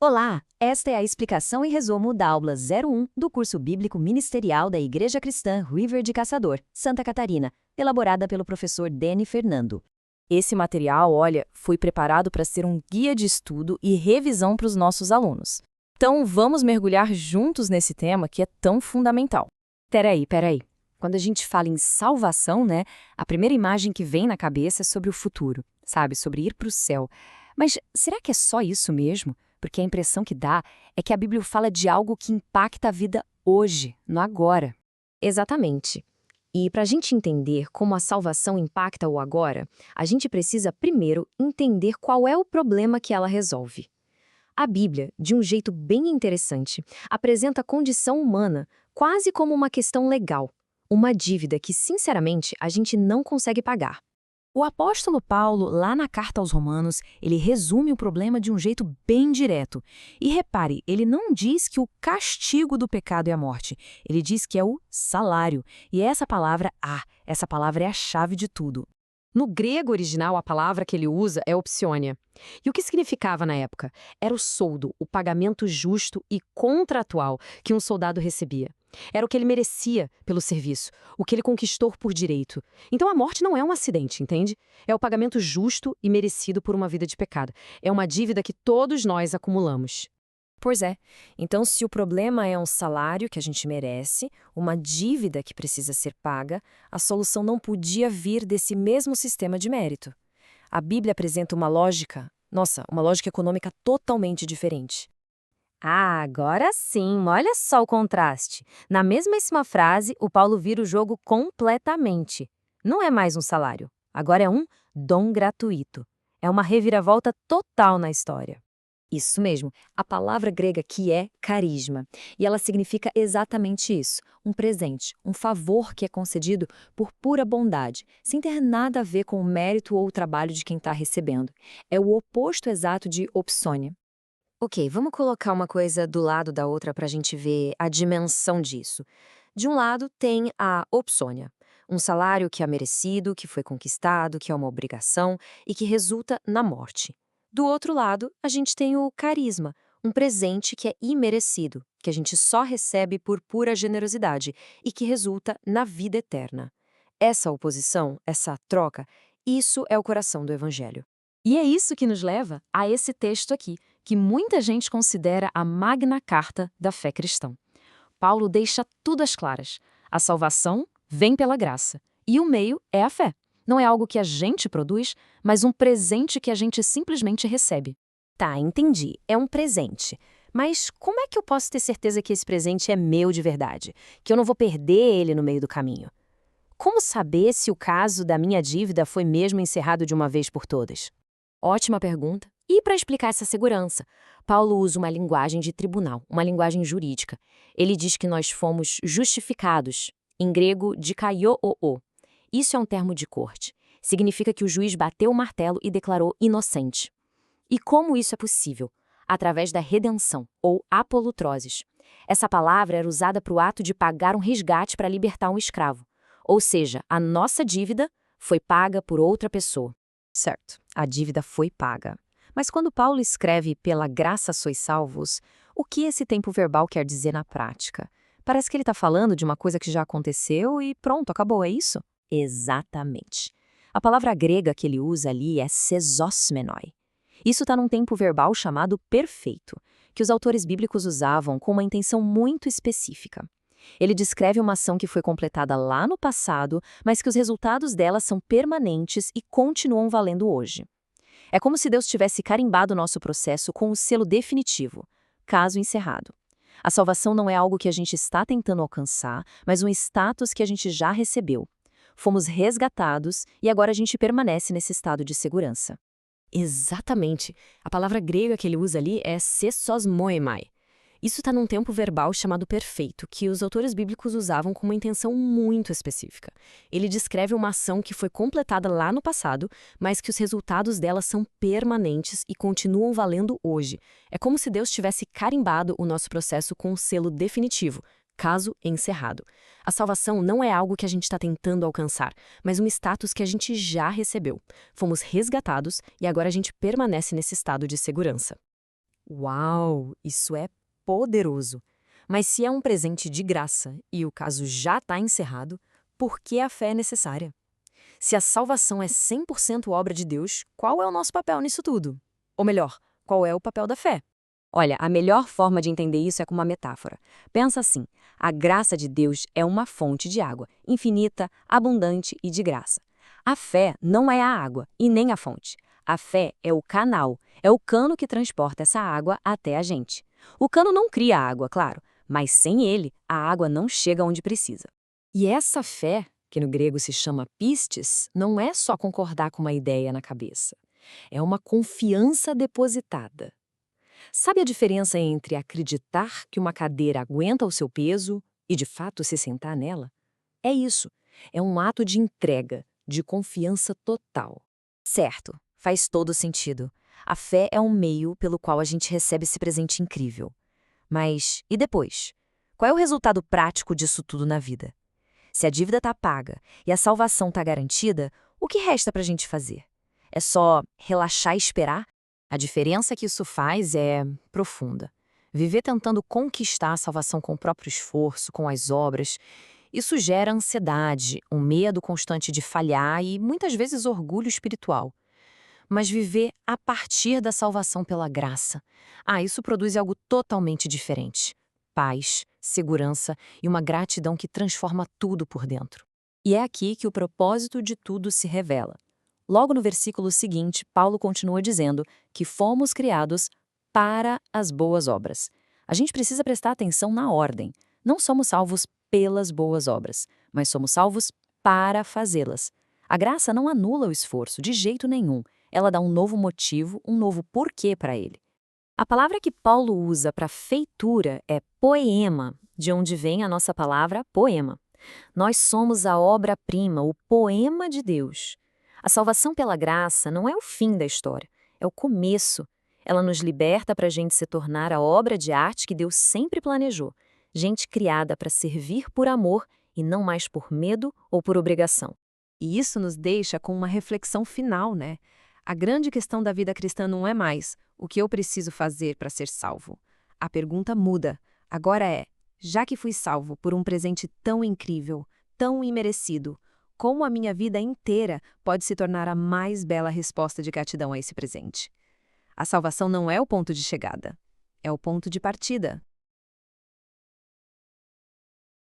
Olá, esta é a explicação e resumo da aula 01 do curso bíblico ministerial da Igreja Cristã River de Caçador, Santa Catarina, elaborada pelo professor Deni Fernando. Esse material, olha, foi preparado para ser um guia de estudo e revisão para os nossos alunos. Então, vamos mergulhar juntos nesse tema que é tão fundamental. Peraí. Quando a gente fala em salvação, né, a primeira imagem que vem na cabeça é sobre o futuro, sabe, sobre ir para o céu. Mas será que é só isso mesmo? Porque a impressão que dá é que a Bíblia fala de algo que impacta a vida hoje, no agora. Exatamente. E para a gente entender como a salvação impacta o agora, a gente precisa primeiro entender qual é o problema que ela resolve. A Bíblia, de um jeito bem interessante, apresenta a condição humana quase como uma questão legal, uma dívida que, sinceramente, a gente não consegue pagar. O apóstolo Paulo, lá na carta aos Romanos, ele resume o problema de um jeito bem direto. E repare, ele não diz que o castigo do pecado é a morte, ele diz que é o salário. E essa palavra é a chave de tudo. No grego original, a palavra que ele usa é opsionia. E o que significava na época? Era o soldo, o pagamento justo e contratual que um soldado recebia. Era o que ele merecia pelo serviço, o que ele conquistou por direito. Então a morte não é um acidente, entende? É o pagamento justo e merecido por uma vida de pecado. É uma dívida que todos nós acumulamos. Pois é. Então, se o problema é um salário que a gente merece, uma dívida que precisa ser paga, a solução não podia vir desse mesmo sistema de mérito. A Bíblia apresenta uma lógica econômica totalmente diferente. Agora sim, olha só o contraste. Na mesmíssima frase, o Paulo vira o jogo completamente. Não é mais um salário, agora é um dom gratuito. É uma reviravolta total na história. Isso mesmo, a palavra grega aqui é carisma, e ela significa exatamente isso, um presente, um favor que é concedido por pura bondade, sem ter nada a ver com o mérito ou o trabalho de quem está recebendo. É o oposto exato de opsônia. Ok, vamos colocar uma coisa do lado da outra para a gente ver a dimensão disso. De um lado tem a opsônia, um salário que é merecido, que foi conquistado, que é uma obrigação e que resulta na morte. Do outro lado, a gente tem o carisma, um presente que é imerecido, que a gente só recebe por pura generosidade e que resulta na vida eterna. Essa oposição, essa troca, isso é o coração do Evangelho. E é isso que nos leva a esse texto aqui, que muita gente considera a magna carta da fé cristã. Paulo deixa tudo às claras. A salvação vem pela graça, e o meio é a fé. Não é algo que a gente produz, mas um presente que a gente simplesmente recebe. Tá, entendi, é um presente. Mas como é que eu posso ter certeza que esse presente é meu de verdade? Que eu não vou perder ele no meio do caminho? Como saber se o caso da minha dívida foi mesmo encerrado de uma vez por todas? Ótima pergunta. E para explicar essa segurança, Paulo usa uma linguagem de tribunal, uma linguagem jurídica. Ele diz que nós fomos justificados, em grego dikaiō. Isso é um termo de corte. Significa que o juiz bateu o martelo e declarou inocente. E como isso é possível? Através da redenção, ou apolutrosis. Essa palavra era usada para o ato de pagar um resgate para libertar um escravo. Ou seja, a nossa dívida foi paga por outra pessoa. Certo, a dívida foi paga. Mas quando Paulo escreve "pela graça sois salvos", o que esse tempo verbal quer dizer na prática? Parece que ele está falando de uma coisa que já aconteceu e pronto, acabou, é isso? Exatamente. A palavra grega que ele usa ali é sesosmenoi. Isso está num tempo verbal chamado perfeito, que os autores bíblicos usavam com uma intenção muito específica. Ele descreve uma ação que foi completada lá no passado, mas que os resultados dela são permanentes e continuam valendo hoje. É como se Deus tivesse carimbado o nosso processo com o selo definitivo, caso encerrado. A salvação não é algo que a gente está tentando alcançar, mas um status que a gente já recebeu. Fomos resgatados e agora a gente permanece nesse estado de segurança. Exatamente. A palavra grega que ele usa ali é sesosmoemai. Isso está num tempo verbal chamado perfeito, que os autores bíblicos usavam com uma intenção muito específica. Ele descreve uma ação que foi completada lá no passado, mas que os resultados dela são permanentes e continuam valendo hoje. É como se Deus tivesse carimbado o nosso processo com um selo definitivo, caso encerrado. A salvação não é algo que a gente está tentando alcançar, mas um status que a gente já recebeu. Fomos resgatados e agora a gente permanece nesse estado de segurança. Uau, isso é poderoso! Mas se é um presente de graça e o caso já está encerrado, por que a fé é necessária? Se a salvação é 100% obra de Deus, qual é o nosso papel nisso tudo? Ou melhor, qual é o papel da fé? Olha, a melhor forma de entender isso é com uma metáfora. Pensa assim: a graça de Deus é uma fonte de água, infinita, abundante e de graça. A fé não é a água e nem a fonte. A fé é o canal, é o cano que transporta essa água até a gente. O cano não cria a água, claro, mas sem ele, a água não chega onde precisa. E essa fé, que no grego se chama pistis, não é só concordar com uma ideia na cabeça. É uma confiança depositada. Sabe a diferença entre acreditar que uma cadeira aguenta o seu peso e, de fato, se sentar nela? É isso. É um ato de entrega, de confiança total. Certo, faz todo sentido. A fé é um meio pelo qual a gente recebe esse presente incrível. Mas e depois? Qual é o resultado prático disso tudo na vida? Se a dívida está paga e a salvação está garantida, o que resta para a gente fazer? É só relaxar e esperar? A diferença que isso faz é profunda. Viver tentando conquistar a salvação com o próprio esforço, com as obras, isso gera ansiedade, um medo constante de falhar e muitas vezes orgulho espiritual. Mas viver a partir da salvação pela graça, isso produz algo totalmente diferente. Paz, segurança e uma gratidão que transforma tudo por dentro. E é aqui que o propósito de tudo se revela. Logo no versículo seguinte, Paulo continua dizendo que fomos criados para as boas obras. A gente precisa prestar atenção na ordem. Não somos salvos pelas boas obras, mas somos salvos para fazê-las. A graça não anula o esforço, de jeito nenhum. Ela dá um novo motivo, um novo porquê para ele. A palavra que Paulo usa para feitura é poema, de onde vem a nossa palavra poema. Nós somos a obra-prima, o poema de Deus. A salvação pela graça não é o fim da história, é o começo. Ela nos liberta para a gente se tornar a obra de arte que Deus sempre planejou. Gente criada para servir por amor e não mais por medo ou por obrigação. E isso nos deixa com uma reflexão final, né? A grande questão da vida cristã não é mais o que eu preciso fazer para ser salvo. A pergunta muda. Agora é, já que fui salvo por um presente tão incrível, tão imerecido, como a minha vida inteira pode se tornar a mais bela resposta de gratidão a esse presente? A salvação não é o ponto de chegada, é o ponto de partida.